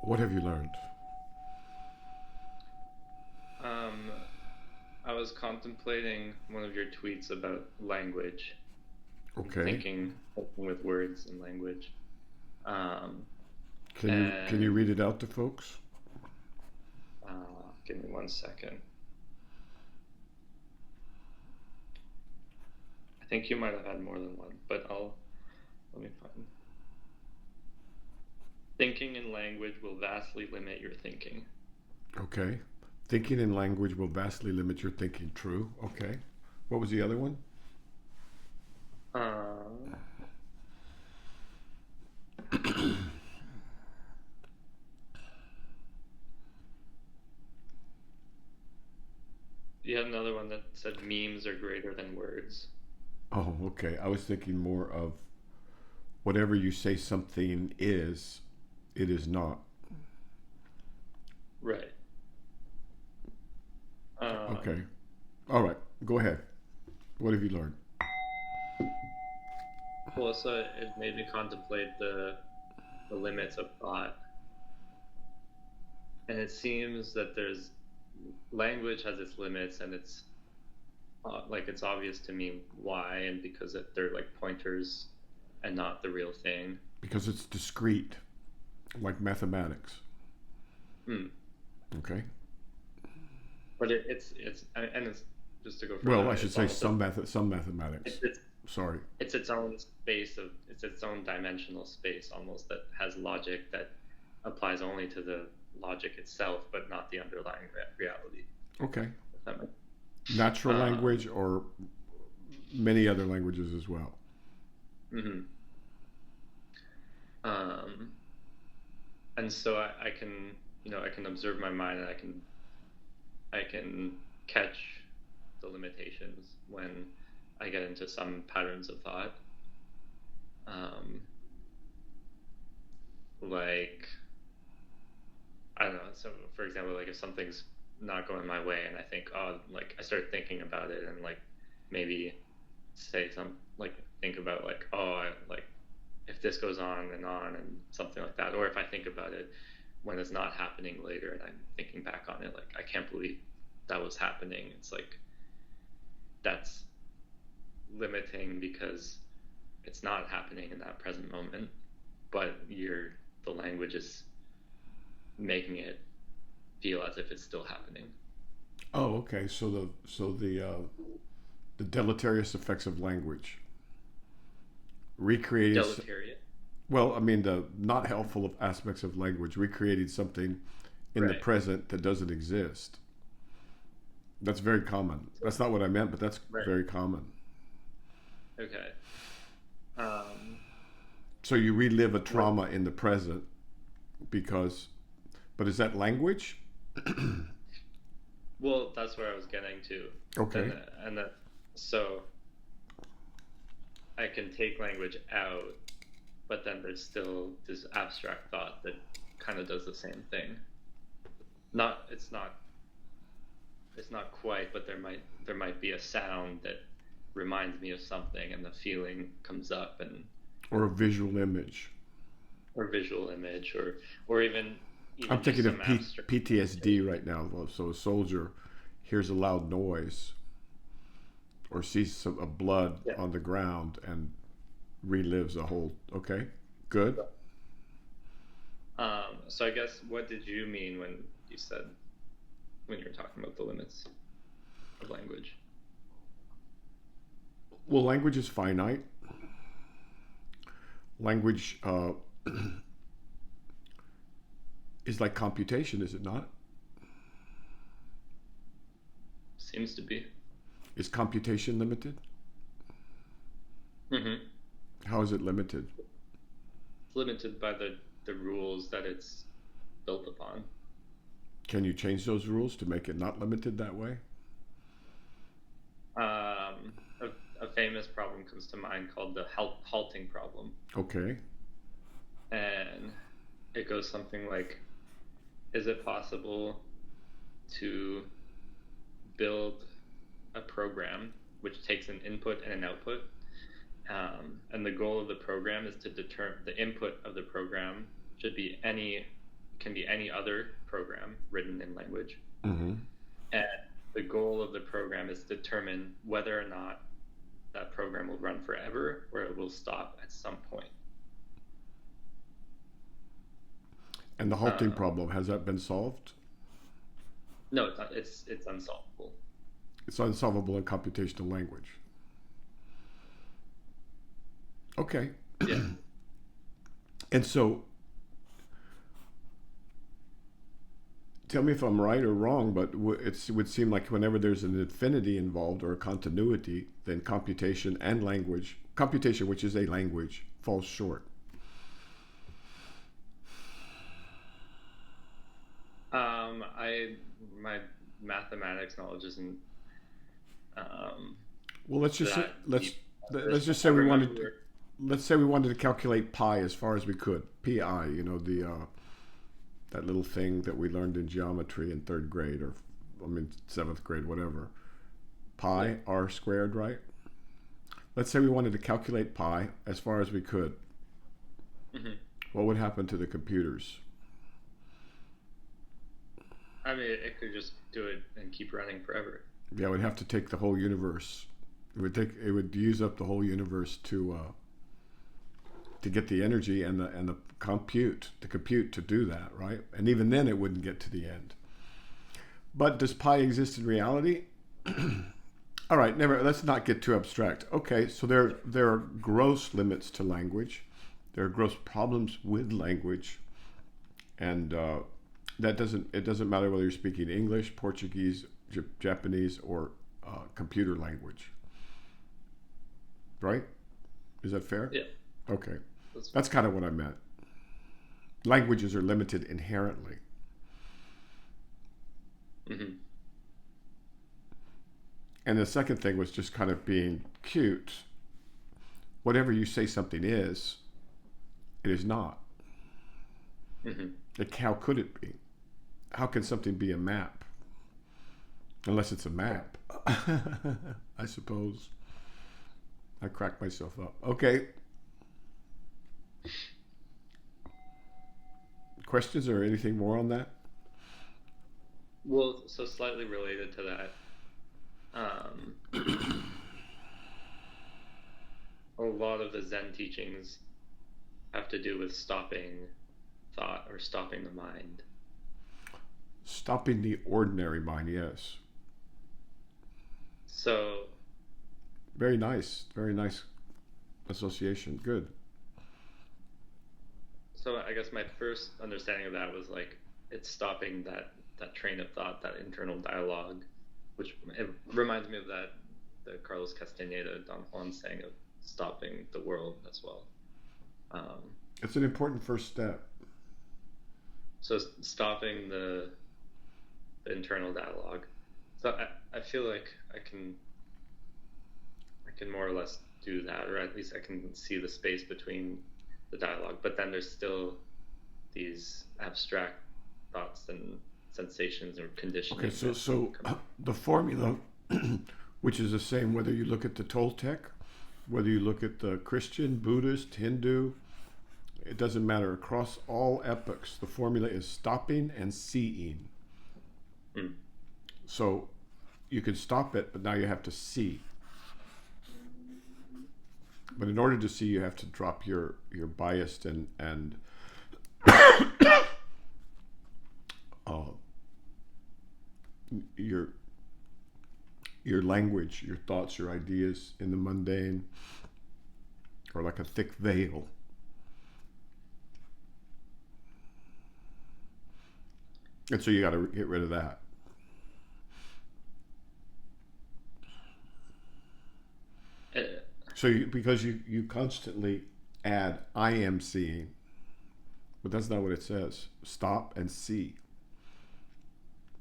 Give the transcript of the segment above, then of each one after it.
What have you learned? Um, I was contemplating one of your tweets about language and Okay. thinking with words and language. Um, Can you and read it out to folks? Give me 1 second. I think you might have had more than one, but let me find. Thinking in language will vastly limit your thinking. Okay. Thinking in language will vastly limit your thinking. True. Okay. What was the other one? Uh, you had another one that said memes are greater than words. Oh, okay. I was thinking more of whatever you say something is, it is not. Right. Okay. Um, All right. Go ahead. What have you learned? well, so it made me contemplate the limits of thought. And it seems that there's language has its limits, and it's like it's obvious to me why, and because they're like pointers and not the real thing. Because it's discrete, like mathematics. Hmm. Okay. But it's just to go Well, further, I should it's say almost some some mathematics. it's it's Sorry. it's its own space of it's its own dimensional space almost that has logic that applies only to the logic itself, but not the underlying reality. Okay. If that makes, Natural um, language or many other languages as well. mhm. Um, and so I can I can observe my mind, and I can catch the limitations when I get into some patterns of thought. Um, like I don't know. So for example, like if something's not going my way, and I think, oh, like I start thinking about it, and like maybe say some like think about like, oh, like if this goes on and something like that, or if I think about it when it's not happening later, and I'm thinking back on it, like I can't believe that was happening. It's like that's limiting because it's not happening in that present moment, but the language is making it feel as if it's still happening. Oh, okay. The deleterious effects of language recreating. Deleterious. Well, I mean the not helpful aspects of language, recreating something in the Right. present that doesn't exist. That's very common. That's not what I meant, but that's Right. very common. Okay. Um, So you relive a what? trauma in the present because, but is that language? Well, that's where I was getting to, and Okay. and that so I can take language out, but then there's still this abstract thought that kind of does the same thing. Not it's not quite, but there might be a sound that reminds me of something, and the feeling comes up, and Or a visual image. or visual image, or even I'm even just thinking some of abstract PTSD sensation. right now. So a soldier hears a loud noise or sees a blood Yeah. on the ground and relives a whole. Okay, good. So I guess what did you mean you said when you were talking about the limits of language? Well, language is finite. Language is like computation, is it not? Seems to be. Is computation limited? Mm-hmm. How is it limited? It's limited by the rules that it's built upon. Can you change those rules to make it not limited that way? A famous problem comes to mind called the halting problem, Okay. and it goes something like, is it possible to build a program which takes an input and an output, and the goal of the program is to determine the input of the program should be any can be any other program written in language. Mm-hmm. And the goal of the program is to determine whether or not that program will run forever or it will stop at some point. And the halting problem, has that been solved? No, it's not, it's unsolvable. It's unsolvable in computational language. Okay. Yeah. And so, tell me if I'm right or wrong, but it would seem like whenever there's an infinity involved or a continuity, then computation and language, computation, which is a language, falls short. My mathematics knowledge isn't. Well, let's just say, let's just say I we remember. wanted to, let's say we wanted to calculate pi as far as we could. Pi, you know, the that little thing that we learned in geometry in third grade, or I mean seventh grade, whatever. Pi, Yeah. r squared, right? Let's say we wanted to calculate pi as far as we could. Mhm. What would happen to the computers? I mean, it could just do it and keep running forever. Yeah, it would have to take the whole universe. It would use up the whole universe to get the energy and the compute to do that, right? And even then, it wouldn't get to the end. But does pi exist in reality? All right, let's not get too abstract. Okay, so there are gross limits to language. There are gross problems with language, and it doesn't matter whether you're speaking English, Portuguese, Japanese, or computer language. Right? Is that fair? Yeah. Okay. That's kind of what I meant. Languages are limited inherently. Mm-hmm. And the second thing was just kind of being cute. Whatever you say something is, it is not. Mm-hmm. Like, how could it be? How can something be a map? Unless it's a map. I suppose. I cracked myself up. Okay. Questions or anything more on that? Well, so slightly related to that, a lot of the Zen teachings have to do with stopping thought or stopping the mind. Stopping the ordinary mind, yes. So, Very nice. Very nice association. Good. so I guess my first understanding of that was like it's stopping that train of thought, that internal dialogue, which it reminds me of that the Carlos Castaneda Don Juan saying of stopping the world as well. It's an important first step. So stopping the internal dialogue. So I feel like I can more or less do that, or at least I can see the space between the dialogue. But then there's still these abstract thoughts and sensations or conditioning. Okay, so the formula, which is the same whether you look at the Toltec, whether you look at the Christian, Buddhist, Hindu, it doesn't matter. Across all epochs, the formula is stopping and seeing. Mm. So you can stop it, but now you have to see. But in order to see, you have to drop your biased and your language, your thoughts, your ideas in the mundane, or like a thick veil. And so you got to get rid of that. So because you constantly add I am seeing, but that's not what it says. Stop and see.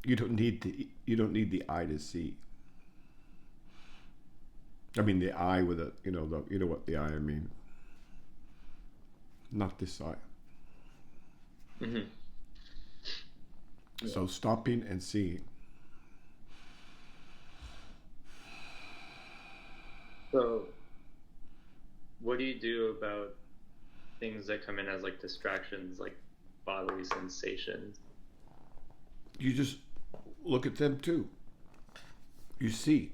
You don't need the eye to see. I mean the eye with a you know what the eye I mean. Not this eye. Mm-hmm. Yeah. So stopping and seeing. So what do you do about things that come in as like distractions, like bodily sensations. You just look at them too. You see.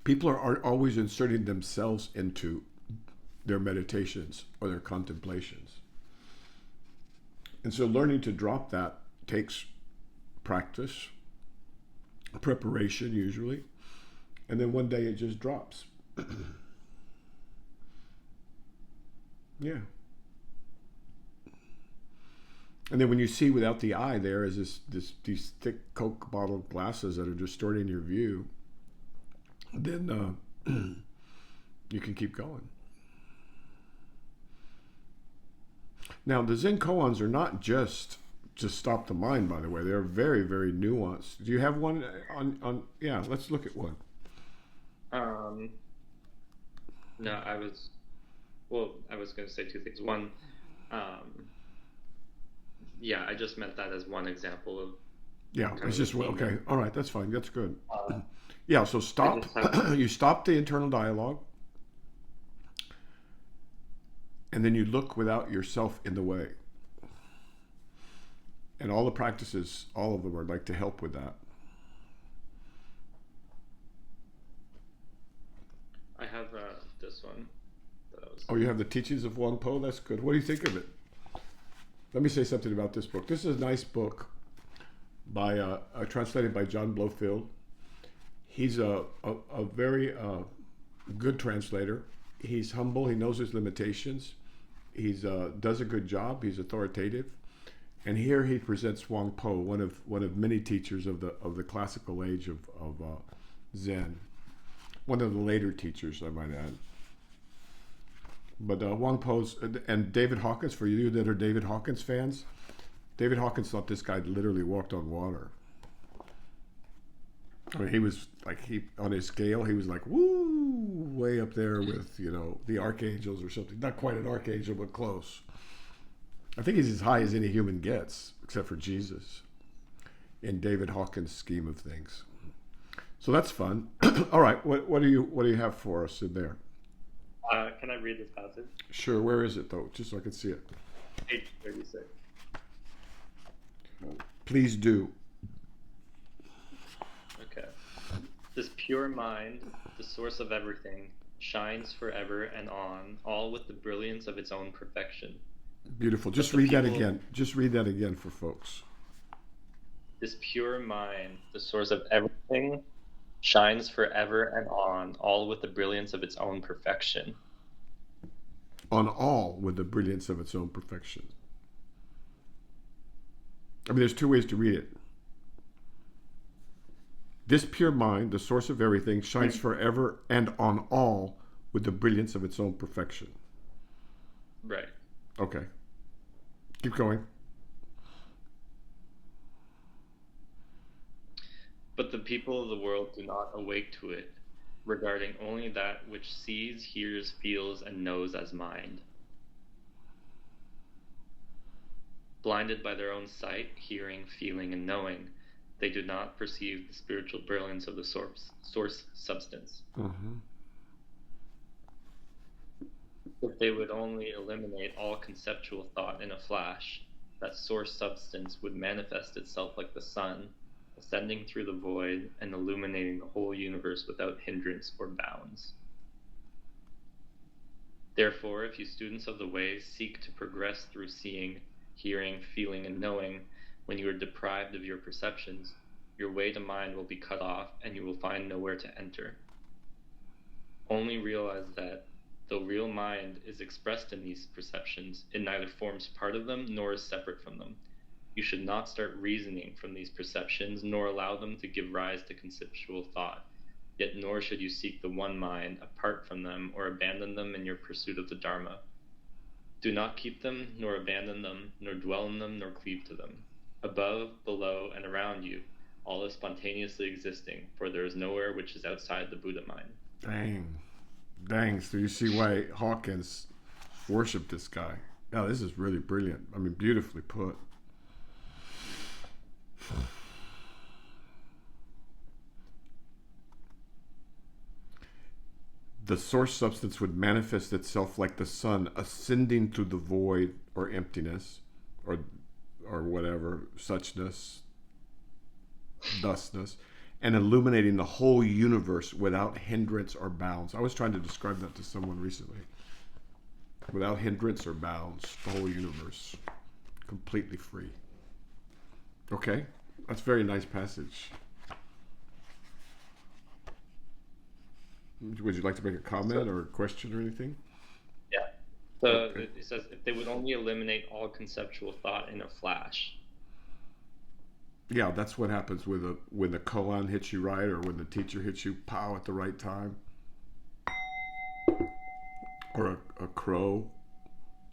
People are always inserting themselves into their meditations or their contemplations. And so learning to drop that takes practice, preparation usually, and then one day it just drops. Yeah. And then when you see without the eye, there is these thick Coke bottle glasses that are distorting your view, then you can keep going. Now, the Zen koans are not just to stop the mind, by the way. They're very, very nuanced. Do you have one on yeah, let's look at one. No, I was going to say two things. One, yeah, I just meant that as one example of. Yeah, it's just okay. All right, that's fine. That's good. Yeah, so I stop. just have, You stop the internal dialogue, and then you look without yourself in the way. And all the practices, all of them are like to help with that. I have this one that I was. Oh, you have the teachings of Wang Po? That's good. What do you think of it? Let me say something about this book. This is a nice book by translated by John Blofield. He's a very good translator. He's humble. He knows his limitations. He's does a good job. He's authoritative. And here he presents Wang Po, one of many teachers of the classical age of Zen. One of the later teachers, I might add. But Wang Po's and David Hawkins, for you that are David Hawkins fans, David Hawkins thought this guy literally walked on water. I mean, he was like, on his scale, he was like, woo, way up there with, the archangels or something. Not quite an archangel, but close. I think he's as high as any human gets, except for Jesus, in David Hawkins' scheme of things. So that's fun. All right, what do you have for us in there? Can I read this passage? Sure. Where is it though? Just so I can see it. Page 36. Please do. Okay. This pure mind, the source of everything, shines forever and on, all with the brilliance of its own perfection. Beautiful. Just read that again. Just read that again for folks. This pure mind, the source of everything, shines forever and on, all with the brilliance of its own perfection. On all with the brilliance of its own perfection. I mean, there's two ways to read it. This pure mind, the source of everything, shines forever and on all with the brilliance of its own perfection. Right. Okay. Keep going. But the people of the world do not awake to it, regarding only that which sees, hears, feels, and knows as mind. Blinded by their own sight, hearing, feeling, and knowing, they do not perceive the spiritual brilliance of the source substance. Mm-hmm. If they would only eliminate all conceptual thought in a flash, that source substance would manifest itself like the sun, ascending through the void and illuminating the whole universe without hindrance or bounds. Therefore, if you students of the way seek to progress through seeing, hearing, feeling, and knowing, when you are deprived of your perceptions, your way to mind will be cut off and you will find nowhere to enter. Only realize that, though real mind is expressed in these perceptions, it neither forms part of them nor is separate from them. You should not start reasoning from these perceptions, nor allow them to give rise to conceptual thought. Yet nor should you seek the one mind apart from them or abandon them in your pursuit of the Dharma. Do not keep them, nor abandon them, nor dwell in them, nor cleave to them. Above, below, and around you, all is spontaneously existing, for there is nowhere which is outside the Buddha mind. Dang. So you see why Hawkins worshipped this guy. Yeah, this is really brilliant. I mean, beautifully put. The source substance would manifest itself like the sun ascending through the void or emptiness or whatever, suchness, thusness, and illuminating the whole universe without hindrance or bounds. I was trying to describe that to someone recently. Without hindrance or bounds, the whole universe, completely free. Okay, that's a very nice passage. Would you like to make a comment or a question or anything? Yeah. So Okay. it says if they would only eliminate all conceptual thought in a flash. Yeah, that's what happens with when the koan hits you right, or when the teacher hits you pow at the right time, or a crow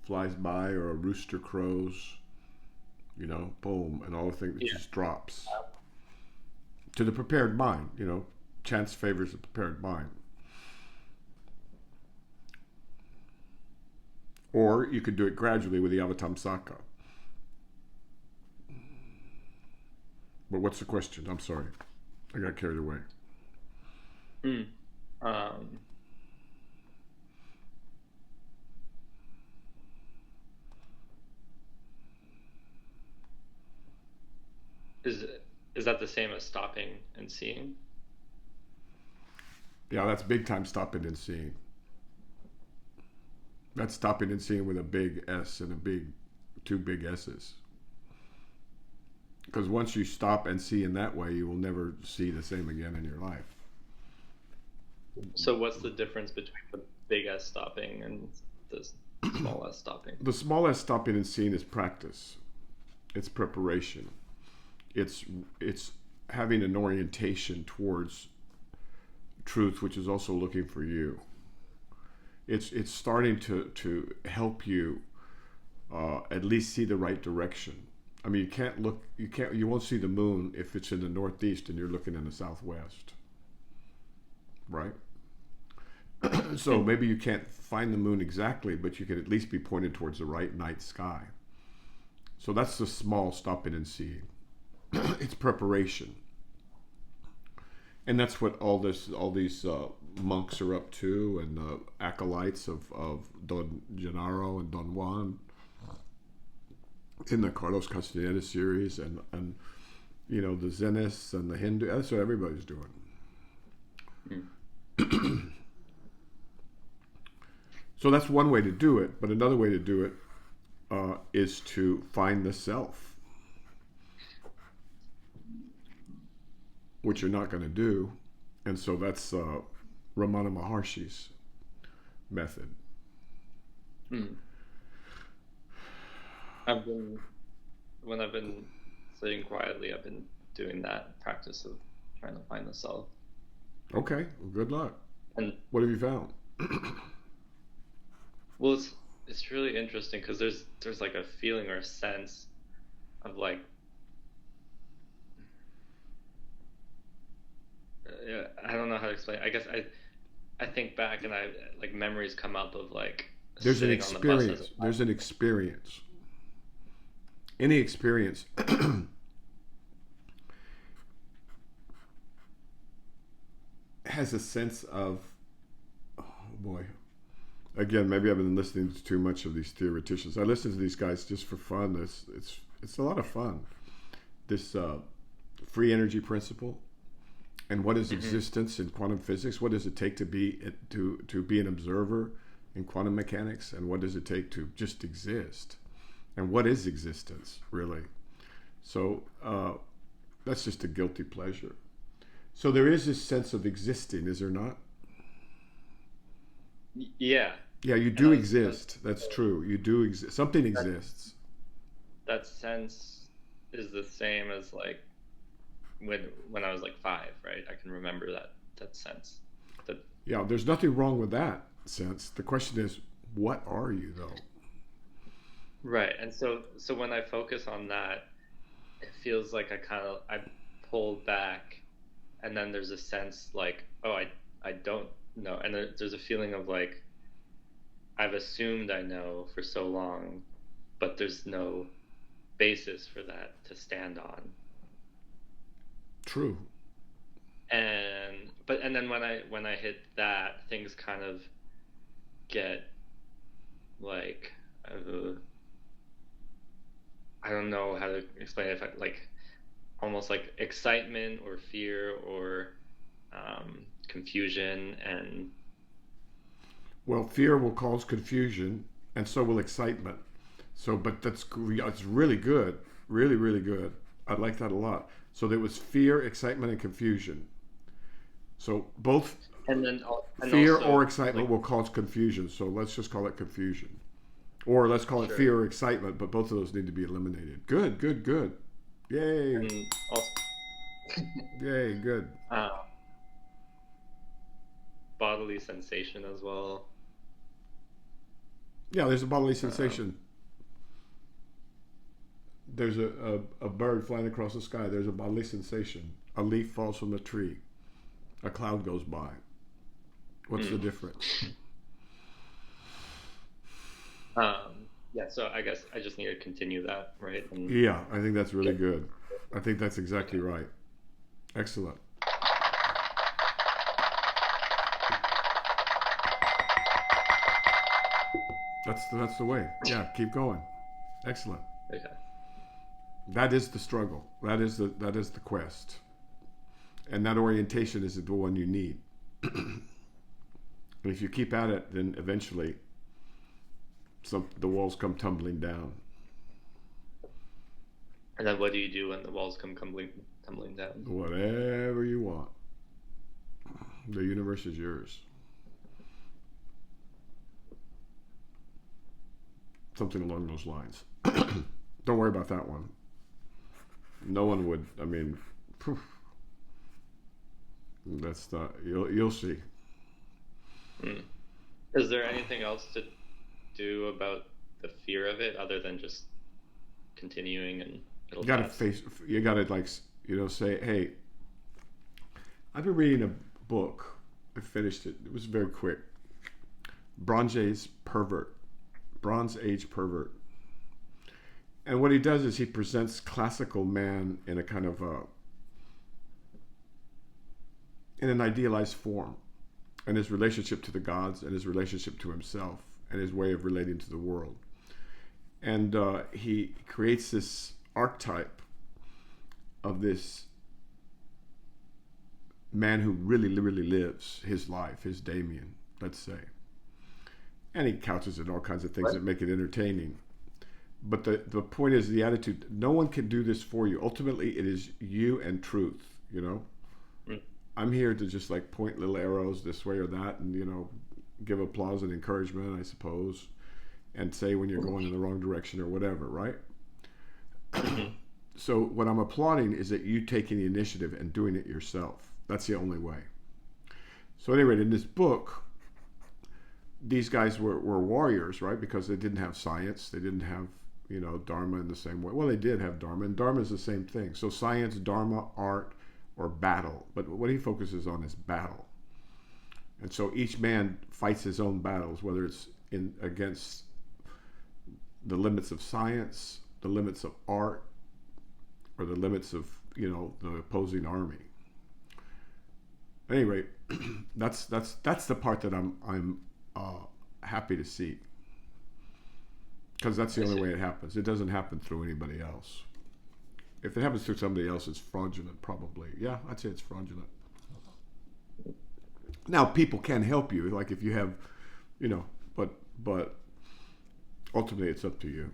flies by, or a rooster crows, boom, and all the things, it Yeah. just drops to the prepared mind. Chance favors the prepared mind. Or you could do it gradually with the Avatamsaka. But what's the question? I'm sorry, I got carried away. Mm. Um, is is that the same as stopping and seeing? Yeah, that's big time stopping and seeing. That's stopping and seeing with a big S and two big S's. Because once you stop and see in that way, you will never see the same again in your life. So what's the difference between the big S stopping and the small S stopping? The small S stopping and seeing is practice. It's preparation. It's having an orientation towards truth, which is also looking for you. It's starting to help you at least see the right direction. I mean, you won't see the moon if it's in the northeast and you're looking in the southwest, right? So maybe you can't find the moon exactly, but you can at least be pointed towards the right night sky. So that's the small stopping and seeing. It's preparation, and that's what all these monks are up to, and acolytes of Don Gennaro and Don Juan in the Carlos Castaneda series, and the Zenists and the Hindu. That's what everybody's doing. Mm. So that's one way to do it, but another way to do it is to find the self, which you're not going to do, and so that's Ramana Maharshi's method. Mm. When I've been sitting quietly, I've been doing that practice of trying to find the self. Okay, well, good luck. And What have you found? well, it's really interesting because there's like a feeling or a sense of like I don't know how to explain. I guess I think back and I like memories come up of like There's an sitting on the bus as experience. There's an experience. Any experience has a sense of, oh boy. Again, maybe I've been listening to too much of these theoreticians. I listen to these guys just for fun. It's a lot of fun. This free energy principle, and what is existence in quantum physics? What does it take to be an observer in quantum mechanics? And what does it take to just exist? And what is existence really? So that's just a guilty pleasure. So there is this sense of existing, is there not? Yeah. Yeah, you do exist. That's true. You do exist. Something exists. That sense is the same as like when I was like 5, right? I can remember that sense. That Yeah, there's nothing wrong with that sense. The question is, what are you though? right. And so when I focus on that, it feels like I pulled back, and then there's a sense like, oh, I don't know, and there's a feeling of like I've assumed I know for so long, but there's no basis for that to stand on. True. And then when I hit that, things kind of get like, uh, I don't know how to explain it, if like almost like excitement or fear or confusion. And Well, fear will cause confusion, and so will excitement. So, but it's really good, really, really good. I like that a lot. So there was fear, excitement, and confusion. So both and fear or also excitement like, will cause confusion. So let's just call it confusion, or let's call it sure. fear or excitement. But both of those need to be eliminated. Good, good, good. Yay, And also yay, good. uh, bodily sensation as well. Yeah, there's a bodily um, sensation. There's a bird flying across the sky. There's a bodily sensation. A leaf falls from a tree. A cloud goes by. What's the mm. difference? Yeah, so I guess I just need to continue that, right? And Yeah, I think that's really get good. I think that's exactly okay. right. Excellent. That's the way. Yeah, keep going. Excellent. Okay. That is the struggle. That is the quest. And that orientation is the one you need. And if you keep at it, then eventually the walls come tumbling down. And then what do you do when the walls come tumbling down? Whatever you want. The universe is yours. Something along those lines. Don't worry about that one. No one would. I mean, phew, that's not. You'll see. Mm. Is there anything else to do about the fear of it other than just continuing and it'll You got to pass? face. You got to like say, hey, I've been reading a book. I finished it. It was very quick. Bronze Age pervert. Bronze Age pervert. And what he does is he presents classical man in a kind of in an idealized form, and his relationship to the gods, and his relationship to himself, and his way of relating to the world. And he creates this archetype of this man who really, really lives his life, his Damien, let's say. And he couches it in all kinds of things What? that make it entertaining. But the point is the attitude. No one can do this for you. Ultimately, it is you and truth. Mm. I'm here to just like point little arrows this way or that, and give applause and encouragement, I suppose, and say when you're going in the wrong direction or whatever, right? Hmm. So what I'm applauding is that you taking the initiative and doing it yourself. That's the only way. So anyway, in this book, these guys were warriors, right? Because they didn't have science, they didn't have dharma in the same way. Well, they did have dharma, and dharma is the same thing. So science, dharma, art, or battle. But what he focuses on is battle. And so each man fights his own battles, whether it's in against the limits of science, the limits of art, or the limits of the opposing army. At any rate, that's the part that I'm happy to see, because that's the I only see. way it happens. It doesn't happen through anybody else. If it happens through somebody else, it's fraudulent, probably. Yeah, I'd say it's fraudulent. Now, people can help you, like if you have, you know, but ultimately, it's up to you.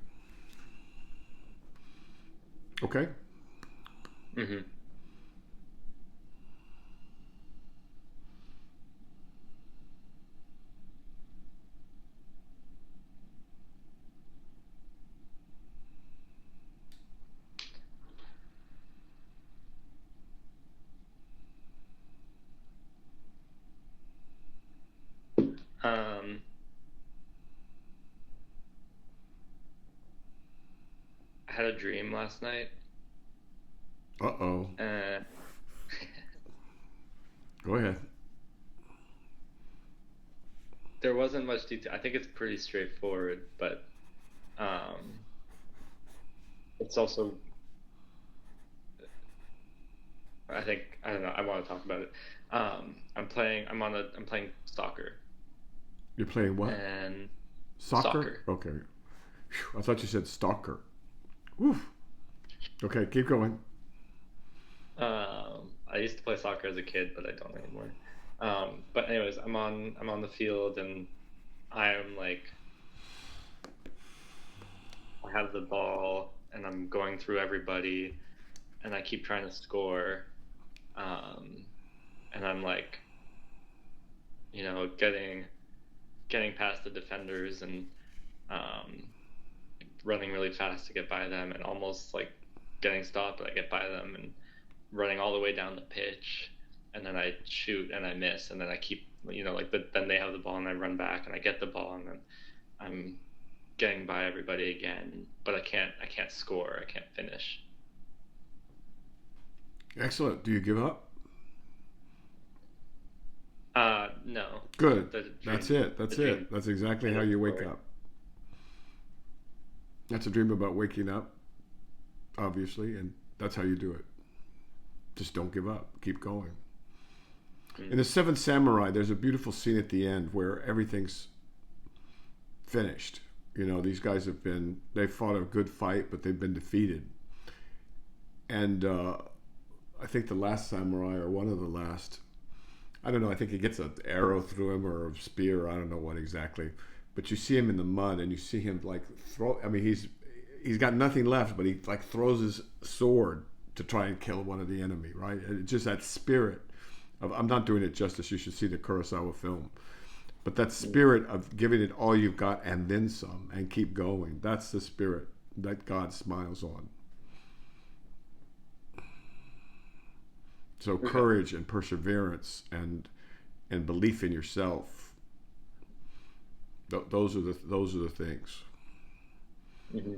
Okay. Hmm. Um, I had a dream last night. Uh oh. Uh, Go ahead. there wasn't much detail. I think it's pretty straightforward, but it's also I don't know. I want to talk about it. I'm playing soccer You're playing what? and Soccer? soccer. Okay. Phew, I thought you said stalker. Woof. Okay, keep going. I used to play soccer as a kid, but I don't anymore. But anyways, I'm on the field and I'm like I have the ball and I'm going through everybody and I keep trying to score. Um, and I'm like, getting past the defenders and um, running really fast to get by them and almost like getting stopped, but I get by them and running all the way down the pitch. And then I shoot and I miss, and then I keep, but then they have the ball and I run back and I get the ball and then I'm getting by everybody again, but I can't score, I can't finish. Excellent. Do you give up? No, Good. the That's dream, it. the That's dream it. That's exactly how ends you wake story. up. That's a dream about waking up, obviously, and that's how you do it. Just don't give up. Keep going. In Mm, the Seventh Samurai, there's a beautiful scene at the end where everything's finished. These guys they fought a good fight, but they've been defeated. And I think the last samurai, or one of the last, I don't know, I think he gets an arrow through him or a spear, I don't know what exactly. But you see him in the mud and you see him like throw, I mean, he's got nothing left, but he like throws his sword to try and kill one of the enemy, right? And it's just that spirit of, I'm not doing it justice, you should see the Kurosawa film. But that mm, spirit of giving it all you've got and then some and keep going, that's the spirit that God smiles on. So okay. courage and perseverance and belief in yourself, those are the things. Hmm.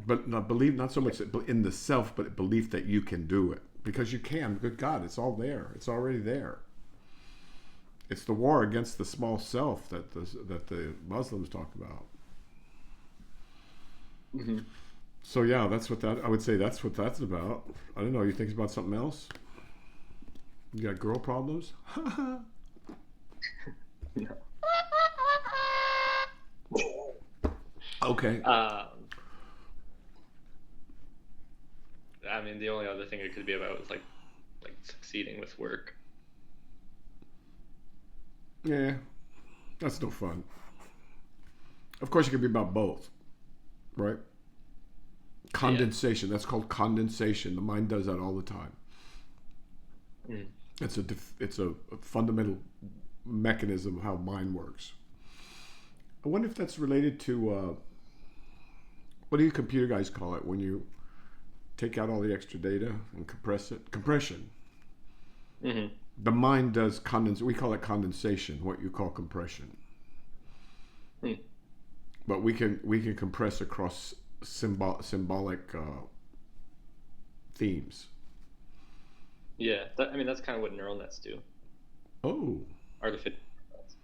But not so much in the self, but belief that you can do it, because you can. Good God, it's all there. It's already there. It's the war against the small self that the Muslims talk about. Hmm. So yeah, I would say that's what that's about. I don't know. You think it's about something else? You got girl problems? No. Okay. Um, I mean, the only other thing it could be about is like succeeding with work. Yeah, that's no fun. Of course, it can be about both, right? Yeah. Condensation. That's called condensation. The mind does that all the time. Mm. It's a fundamental mechanism of how mind works. I wonder if that's related to what do you computer guys call it when you take out all the extra data and compress it? Compression. Hmm. The mind does condens. We call it condensation. What you call compression. Mm. But we can compress across symbolic themes. Yeah. I mean, that's kind of what neural nets do. Oh, Artificial nets.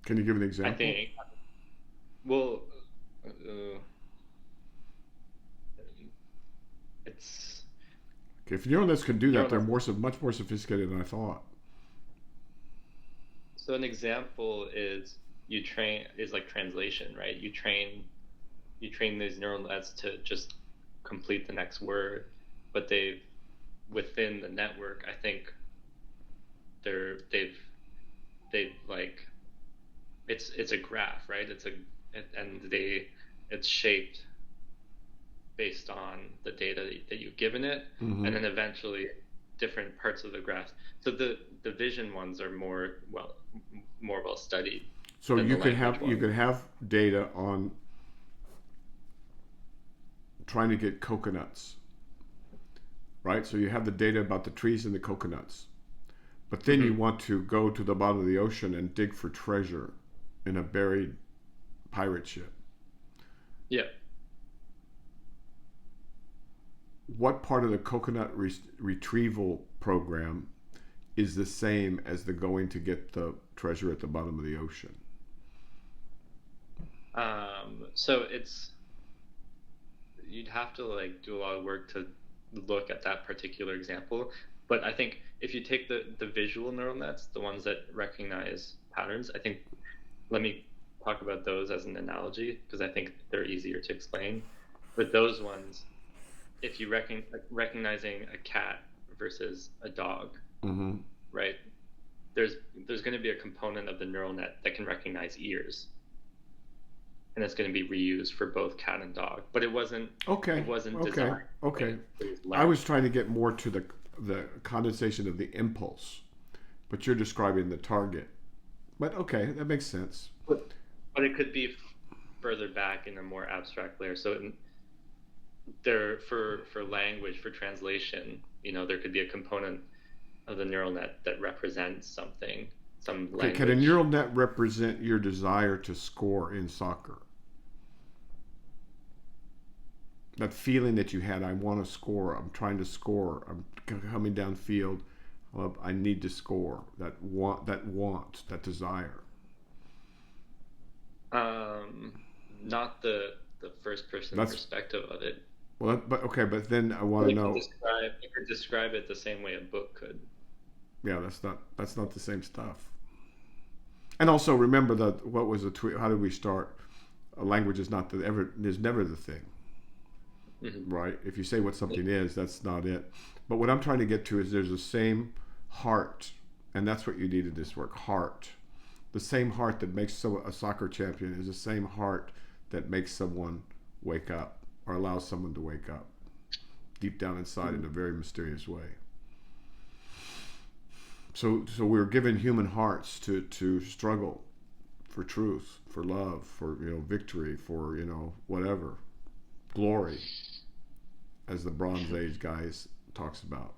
can you give an I example? think. Well, uh, it's Okay, if neural nets can do that, neural they're nets. much more sophisticated than I thought. So an example is like translation, right? You train these neural nets to just complete the next word, but they've within the network, I think they're they've like it's a graph, right? And it's shaped based on the data that you've given it, Hmm. and then eventually different parts of the graph. So the vision ones are more well studied So than the you language ones. could have data on trying to get coconuts, right? So you have the data about the trees and the coconuts, but then you Hmm. want to go to the bottom of the ocean and dig for treasure in a buried pirate ship. Yeah. What part of the coconut retrieval program is the same as the going to get the treasure at the bottom of the ocean? So you'd have to like do a lot of work to look at that particular example. But I think if you take the visual neural nets, the ones that recognize patterns, I think, let me talk about those as an analogy because I think they're easier to explain. But those ones, if you recognizing a cat versus a dog, Mm-hmm. right? There's going to be a component of the neural net that can recognize ears, and it's going to be reused for both cat and dog. But it wasn't Okay. Okay. designed. Okay. It was I learned. was trying to get more to the condensation of the impulse, but you're describing the target. But okay, that makes sense. But it could be further back in a more abstract layer. So there, for language, for translation, there could be a component of the neural net that represents something, some Okay, can a language. neural net represent your desire to score in soccer? That feeling that you had, I want to score, I'm trying to score, I'm coming downfield, I need to score. That desire. Not the first person That's perspective of it. well, but okay, but then I want to know. You could describe it the same way a book could. Yeah, that's not the same stuff. And also remember that what was the tweet? How did we start? A language is not is never the thing, Mm-hmm. right? If you say what something is, that's not it. But what I'm trying to get to is there's the same heart, and that's what you need in this work. Heart, the same heart that makes a soccer champion is the same heart that makes someone wake up or allows someone to wake up deep down inside in a very mysterious way. So we're given human hearts to struggle for truth, for love, for victory, for whatever, glory, as the Bronze Age guys talks about.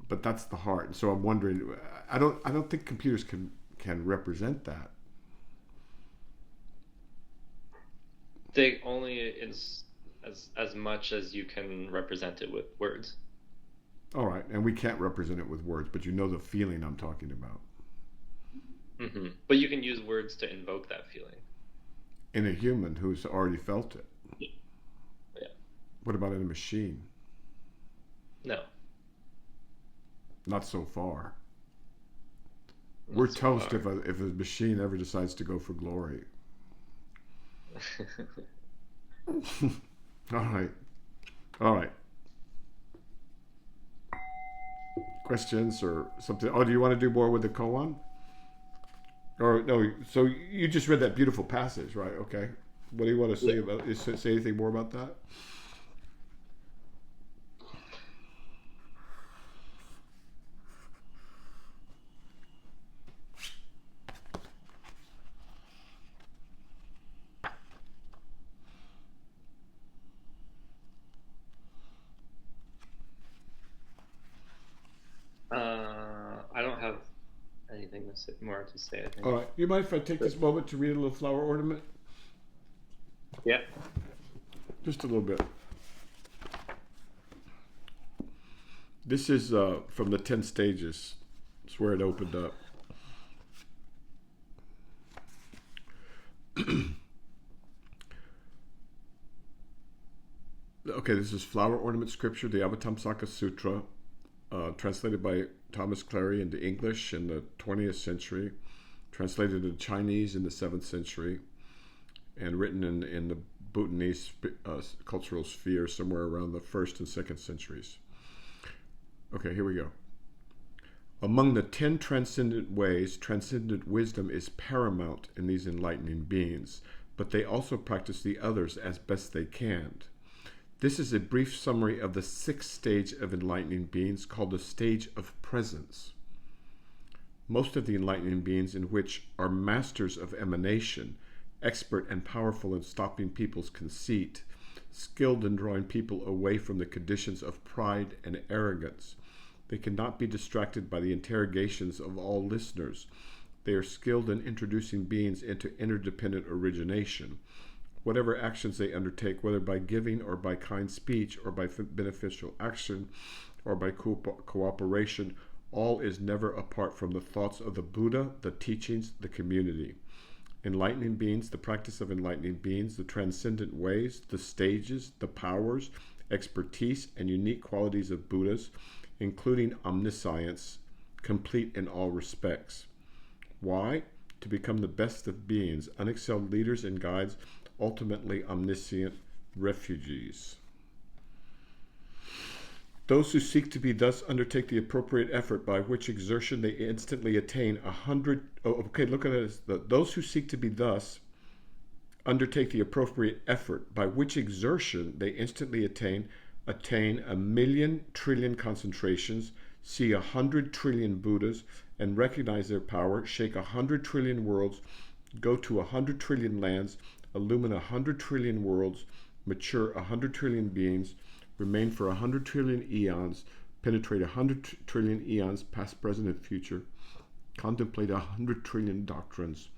But that's the heart. And so I'm wondering, I don't think computers can represent that. They only is as much as you can represent it with words. All right, and we can't represent it with words, but you know the feeling I'm talking about. Mm-hmm. But you can use words to invoke that feeling. In a human who's already felt it. Yeah. What about in a machine? No. Not so far. Not We're so toast far. if a machine ever decides to go for glory. All right. Questions or something? Oh, do you want to do more with the koan? Or no? So you just read that beautiful passage, right? Okay. What do you want to say about? Say anything more about that? I don't have anything more to say, I think. All right. You mind if I take this moment to read a little flower ornament? Yeah. Just a little bit. This is from the 10 stages. It's where it opened up. Okay, this is flower ornament scripture, the Avatamsaka Sutra, translated by Thomas Clary into English in the 20th century, translated into Chinese in the 7th century, and written in the Bhutanese cultural sphere somewhere around the 1st and 2nd centuries. Okay, here we go. Among the 10 transcendent ways, transcendent wisdom is paramount in these enlightening beings, but they also practice the others as best they can. This is a brief summary of the 6th stage of enlightening beings, called the stage of presence. Most of the enlightening beings in which are masters of emanation, expert and powerful in stopping people's conceit, skilled in drawing people away from the conditions of pride and arrogance. They cannot be distracted by the interrogations of all listeners. They are skilled in introducing beings into interdependent origination. Whatever actions they undertake, whether by giving or by kind speech or by beneficial action or by cooperation, all is never apart from the thoughts of the Buddha, the teachings, the community. enlightening beings, the practice of enlightening beings, the transcendent ways, the stages, the powers, expertise, and unique qualities of Buddhas, including omniscience, complete in all respects. Why? To become the best of beings, unexcelled leaders and guides, ultimately omniscient refugees. Those who seek to be thus undertake the appropriate effort by which exertion they instantly attain look at it as those who seek to be thus undertake the appropriate effort by which exertion they instantly attain 1,000,000,000,000,000,000 concentrations, see 100 trillion Buddhas, and recognize their power, shake 100 trillion worlds, go to 100 trillion lands, illumine 100 trillion worlds, mature 100 trillion beings, remain for 100 trillion eons, penetrate 100 trillion eons, past, present, and future, contemplate 100 trillion doctrines,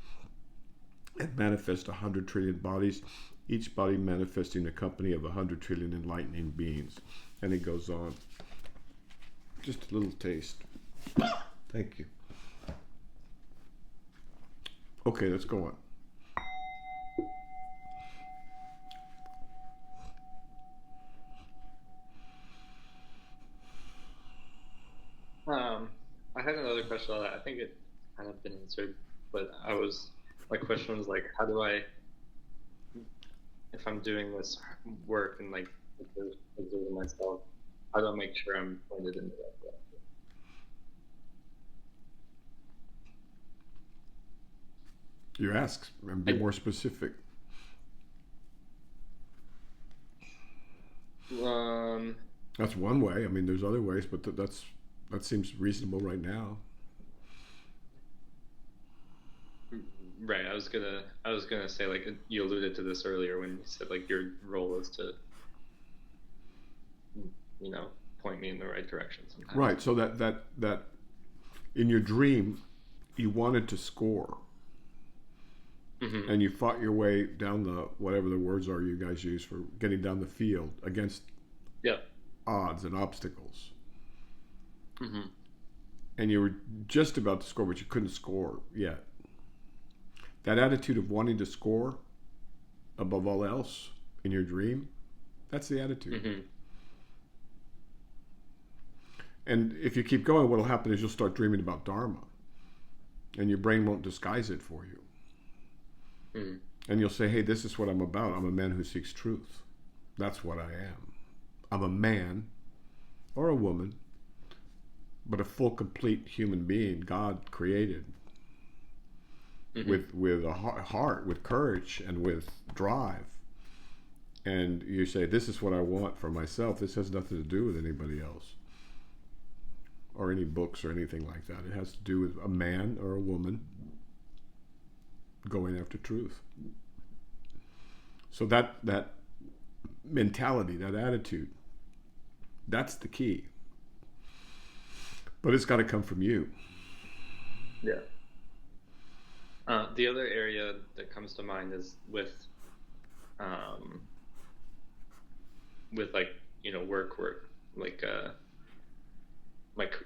and manifest 100 trillion bodies, each body manifesting the company of 100 trillion enlightening beings. And it goes on. Just a little taste. Thank you. Okay, let's go on. I had another question on that. I think it kind of been answered, but my question was like, how do I, if I'm doing this work and like observing myself, how do I make sure I'm pointed in the right direction? You ask, and be more specific. That's one way. I mean, there's other ways, but that seems reasonable right now. Right. I was gonna say, like, you alluded to this earlier when you said like your role is to, point me in the right direction sometimes. Right. So that in your dream, you wanted to score. Mm-hmm. And you fought your way down whatever the words are you guys use for getting down the field against odds and obstacles. Mm-hmm. And you were just about to score, but you couldn't score yet. That attitude of wanting to score above all else in your dream, that's the attitude. Mm-hmm. And if you keep going, what will happen is you'll start dreaming about Dharma. And your brain won't disguise it for you. Mm. And you'll say, hey, this is what I'm about. I'm a man who seeks truth. That's what I am. I'm a man or a woman, but a full, complete human being God created. Mm-hmm. with a heart, with courage, and with drive. And you say, this is what I want for myself. This has nothing to do with anybody else or any books or anything like that. It has to do with a man or a woman going after truth. So that mentality, that attitude, that's the key. But it's got to come from you. Yeah. The other area that comes to mind is with like, work, like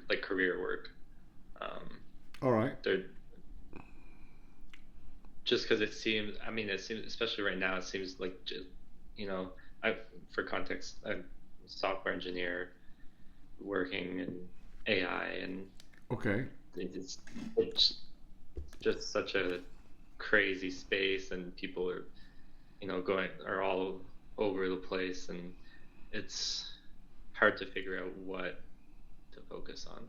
like career work. All right. Just because it seems, especially right now, it seems like, for context, I'm a software engineer working in AI, and okay, it's just such a crazy space, and people are, are all over the place, and it's hard to figure out what to focus on.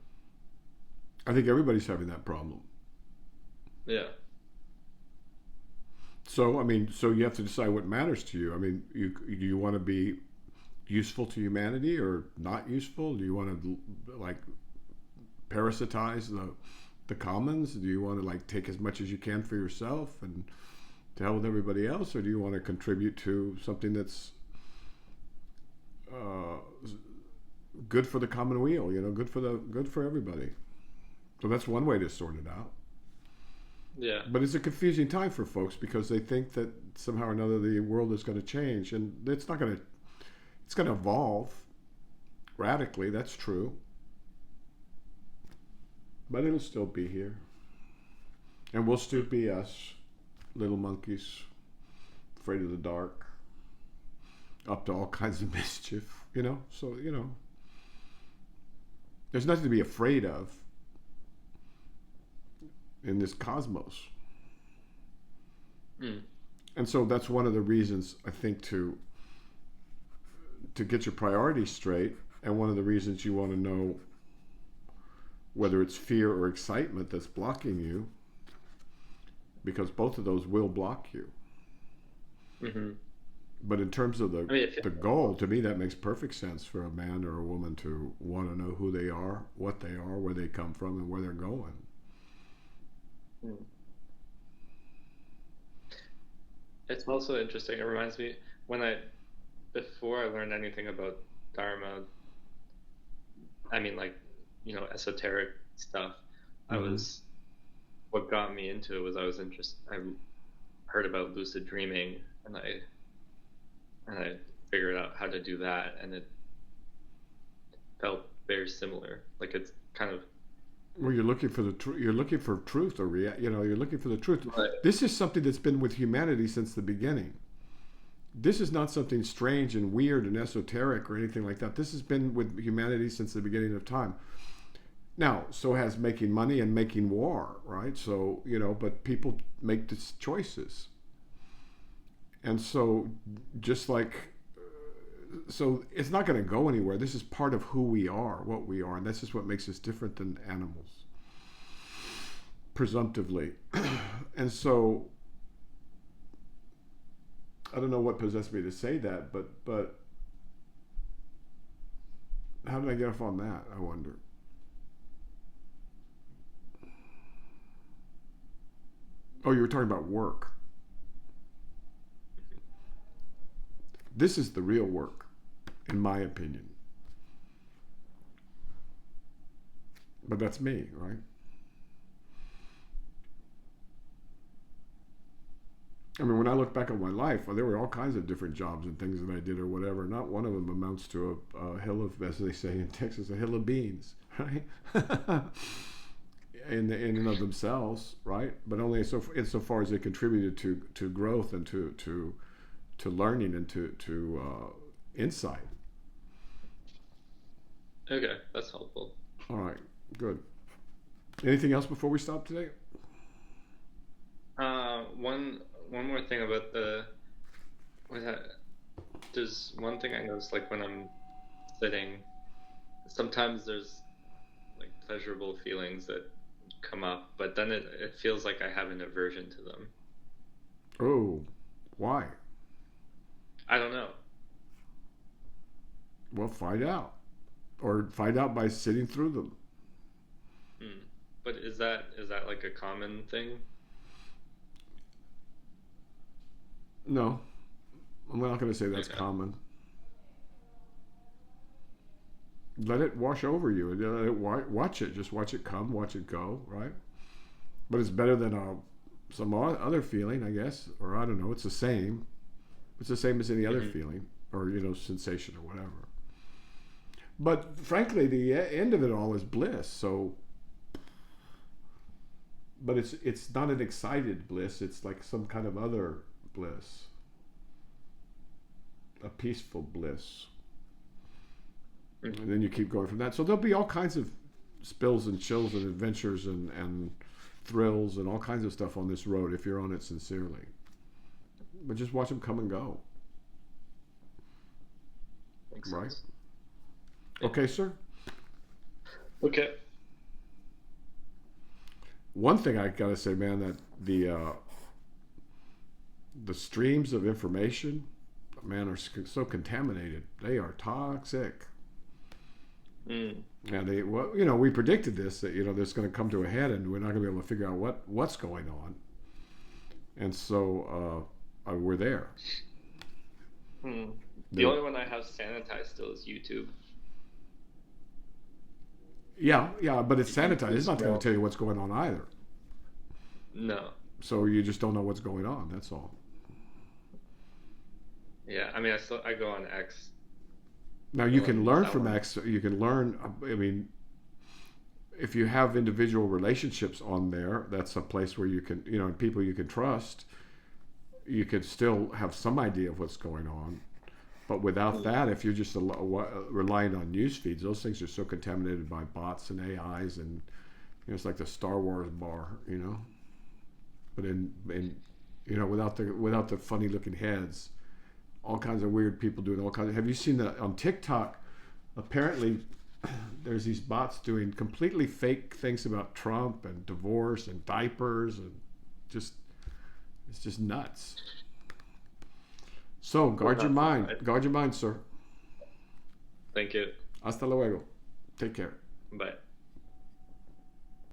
I think everybody's having that problem. Yeah. So, so you have to decide what matters to you. Do you want to be useful to humanity or not useful? Do you want to, like, parasitize the commons? Do you want to, like, take as much as you can for yourself and to hell with everybody else? Or do you want to contribute to something that's good for the common weal, good for everybody? So that's one way to sort it out. Yeah. But it's a confusing time for folks because they think that somehow or another the world is going to change, and it's not going to. It's going to evolve radically. That's true. But it'll still be here, and we'll still be us, little monkeys, afraid of the dark, up to all kinds of mischief, you know? So, you know, there's nothing to be afraid of in this cosmos. Mm. And so that's one of the reasons, I think, to get your priorities straight, and one of the reasons you want to know whether it's fear or excitement that's blocking you, because both of those will block you. Mm-hmm. But in terms of I mean, the goal, to me, that makes perfect sense for a man or a woman to want to know who they are, what they are, where they come from, and where they're going. Mm. It's also interesting. It reminds me before I learned anything about Dharma, I mean, like, you know, esoteric stuff. Mm-hmm. What got me into it was I heard about lucid dreaming, and I figured out how to do that, and it felt very similar. Like, it's kind of, Well, you're looking for you're looking for truth, or you know, you're looking for the truth. right. This is something that's been with humanity since the beginning. This is not something strange and weird and esoteric or anything like that. This has been with humanity since the beginning of time. Now, so has making money and making war, right? So, you know, but people make these choices. And so, just like, so it's not going to go anywhere. This is part of who we are, what we are. And this is what makes us different than animals, presumptively. And so, I don't know what possessed me to say that, but how did I get off on that, I wonder? Oh, you were talking about work. This is the real work, in my opinion. But that's me, right? I mean, when I look back on my life, well, there were all kinds of different jobs and things that I did or whatever. Not one of them amounts to a hill of, as they say in Texas, a hill of beans, right? in and of themselves, right? But only insofar as they contributed to growth and to learning and to insight. Okay, that's helpful. All right, good. Anything else before we stop today? One more thing about there's one thing I noticed, like when I'm sitting, sometimes there's like pleasurable feelings that come up, but then it feels like I have an aversion to them. Oh, why? I don't know. Well, find out, or find out by sitting through them. Hmm. But is that like a common thing? No, I'm not going to say that's Okay. common. Let it wash over you. Let it watch it. Just watch it come, watch it go, right? But it's better than some other feeling, I guess, or I don't know. It's the same. It's the same as any other Mm-hmm. feeling, or you know, sensation or whatever. But frankly, the end of it all is bliss. So, but it's not an excited bliss. It's like some kind of other bliss, a peaceful bliss. Mm-hmm. And then you keep going from that. So there'll be all kinds of spills and chills and adventures and thrills and all kinds of stuff on this road if you're on it sincerely. But just watch them come and go. Makes Right? sense. Yeah. Okay, sir? Okay. One thing I gotta say, man, that the streams of information, man, are so contaminated. They are toxic. Mm. And you know, we predicted this, that you know there's going to come to a head, and we're not going to be able to figure out what's going on. And so we're there. Hmm. The only one I have sanitized still is YouTube. Yeah, but it's sanitized. It's not going Well, to tell you what's going on either. no. So you just don't know what's going on. That's all. Yeah, I mean, I go on X. Now I you don't can use learn that from one. X. You can learn. I mean, if you have individual relationships on there, that's a place where you can, you know, and people you can trust. you could still have some idea of what's going on. But without that, if you're just relying on news feeds, those things are so contaminated by bots and AIs, and it's like the Star Wars bar, But in without the funny looking heads, all kinds of weird people doing all kinds of. Have you seen that on TikTok? Apparently, there's these bots doing completely fake things about Trump and divorce and diapers and it's just nuts. So guard your mind. Guard your mind, sir. Thank you. Hasta luego. Take care. Bye.